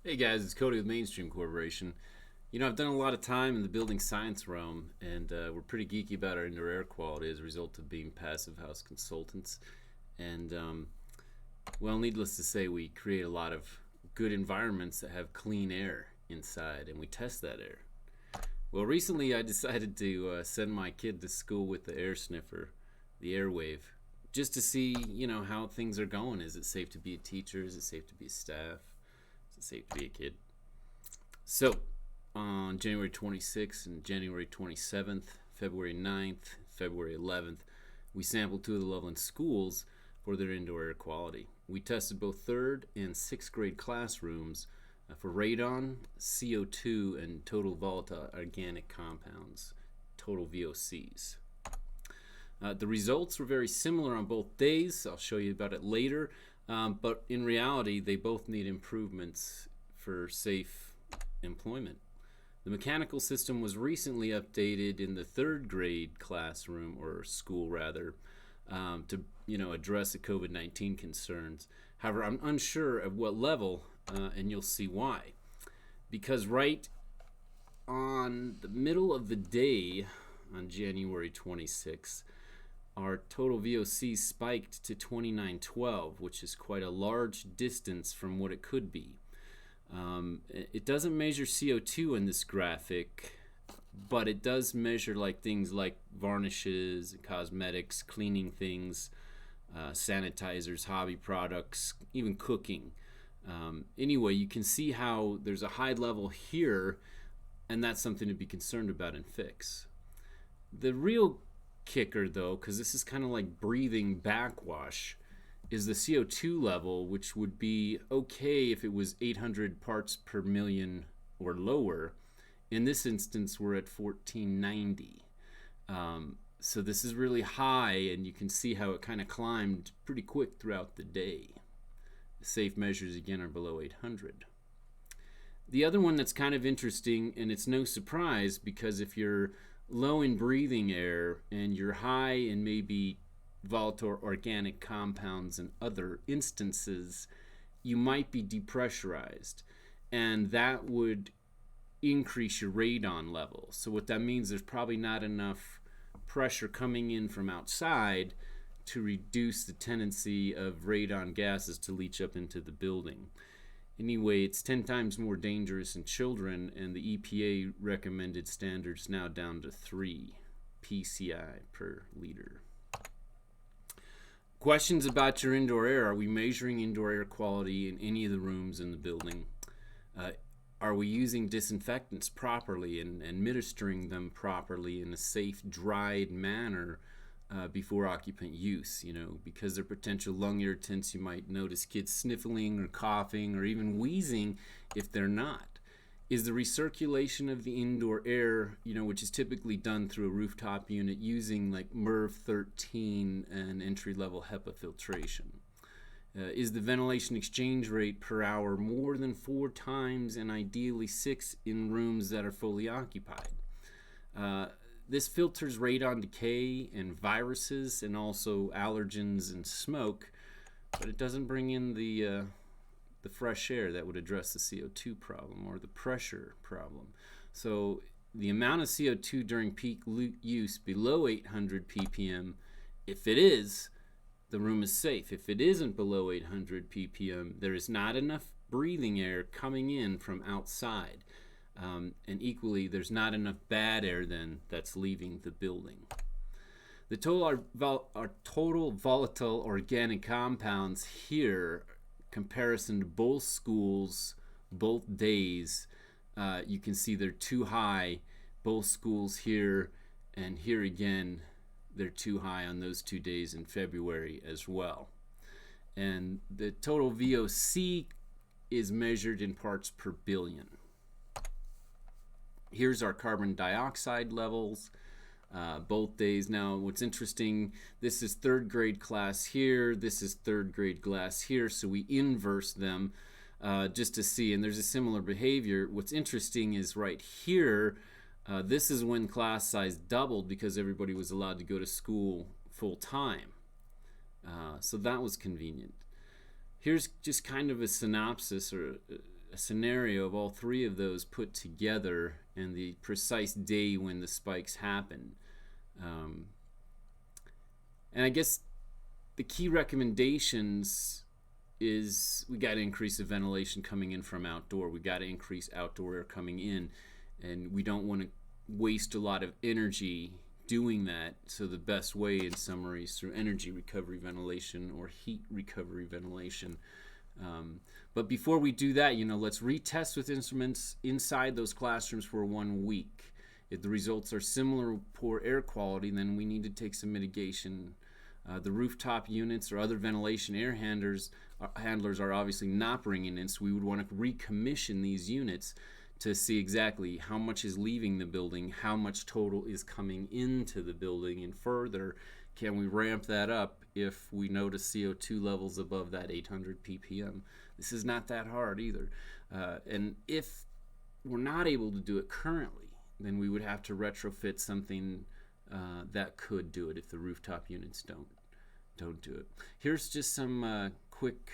Hey guys, it's Cody with Mainstream Corporation. I've done a lot of time in the building science realm, and we're pretty geeky about our indoor air quality as a result of being passive house consultants. And, well, needless to say, we create a lot of good environments that have clean air inside, and we test that air. Well, recently I decided to send my kid to school with the air sniffer, the airwave, just to see, how things are going. Is it safe to be a teacher? Is it safe to be a staff? Is it safe to be a kid? So, on January 26th and January 27th, February 9th, February 11th, we sampled two of the Loveland schools for their indoor air quality. We tested both third and sixth grade classrooms for radon, CO2, and total volatile organic compounds, total VOCs. The results were very similar on both days. I'll show you about it later. But in reality, they both need improvements for safe employment. The mechanical system was recently updated in the third grade classroom, or school rather, to address the COVID-19 concerns. However, I'm unsure at what level, and you'll see why. Because right on the middle of the day, on January 26th, our total VOC spiked to 2912, which is quite a large distance from what it could be. It doesn't measure CO2 in this graphic, but it does measure things like varnishes, cosmetics, cleaning things, sanitizers, hobby products, even cooking. Anyway, you can see how there's a high level here, and that's something to be concerned about and fix. The real kicker, though, because this is kind of like breathing backwash, is the CO2 level, which would be okay if it was 800 parts per million or lower. In this instance, we're at 1490. So this is really high, and you can see how it kind of climbed pretty quick throughout the day. The safe measures, again, are below 800. The other one that's kind of interesting, and it's no surprise, because if you're low in breathing air and you're high in maybe volatile organic compounds and other instances, you might be depressurized, and that would increase your radon level. So what that means, there's probably not enough pressure coming in from outside to reduce the tendency of radon gases to leach up into the building. Anyway, it's 10 times more dangerous in children, and the EPA recommended standards now down to 3 PCI per liter. Questions about your indoor air. Are we measuring indoor air quality in any of the rooms in the building? Are we using disinfectants properly and administering them properly in a safe, dried manner before occupant use? Because they're potential lung irritants, you might notice kids sniffling or coughing or even wheezing if they're not. Is the recirculation of the indoor air, which is typically done through a rooftop unit using like MERV 13 and entry-level HEPA filtration? Is the ventilation exchange rate per hour more than 4 times, and ideally 6 in rooms that are fully occupied? This filters radon decay and viruses and also allergens and smoke, but it doesn't bring in the fresh air that would address the CO2 problem or the pressure problem. So the amount of CO2 during peak use below 800 ppm, if it is, the room is safe. If it isn't below 800 ppm, there is not enough breathing air coming in from outside. And equally, there's not enough bad air then that's leaving the building. The our total volatile organic compounds here, comparison to both schools, both days, you can see they're too high. Both schools here and here again, they're too high on those 2 days in February as well. And the total VOC is measured in parts per billion. Here's our carbon dioxide levels, both days. Now, what's interesting, this is third grade class here, this is third grade class here, so we inverse them just to see, and there's a similar behavior. What's interesting is right here, this is when class size doubled because everybody was allowed to go to school full time. So that was convenient. Here's just kind of a synopsis or a scenario of all three of those put together and the precise day when the spikes happen. And I guess the key recommendations is we got to increase the ventilation coming in from outdoor. We got to increase outdoor air coming in, and we don't want to waste a lot of energy doing that. So the best way, in summary, is through energy recovery ventilation or heat recovery ventilation. But before we do that, let's retest with instruments inside those classrooms for 1 week. If the results are similar poor air quality, then we need to take some mitigation. The rooftop units or other ventilation air handlers are obviously not bringing in, so we would want to recommission these units to see exactly how much is leaving the building, how much total is coming into the building, and further, can we ramp that up if we notice CO2 levels above that 800 ppm. This is not that hard either. And if we're not able to do it currently, then we would have to retrofit something that could do it if the rooftop units don't do it. Here's just some quick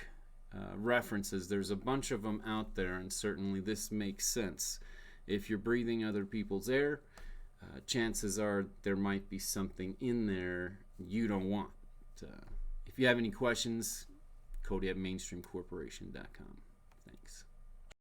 references. There's a bunch of them out there, and certainly this makes sense. If you're breathing other people's air, chances are there might be something in there you don't want. If you have any questions, Cody at mainstreamcorporation.com.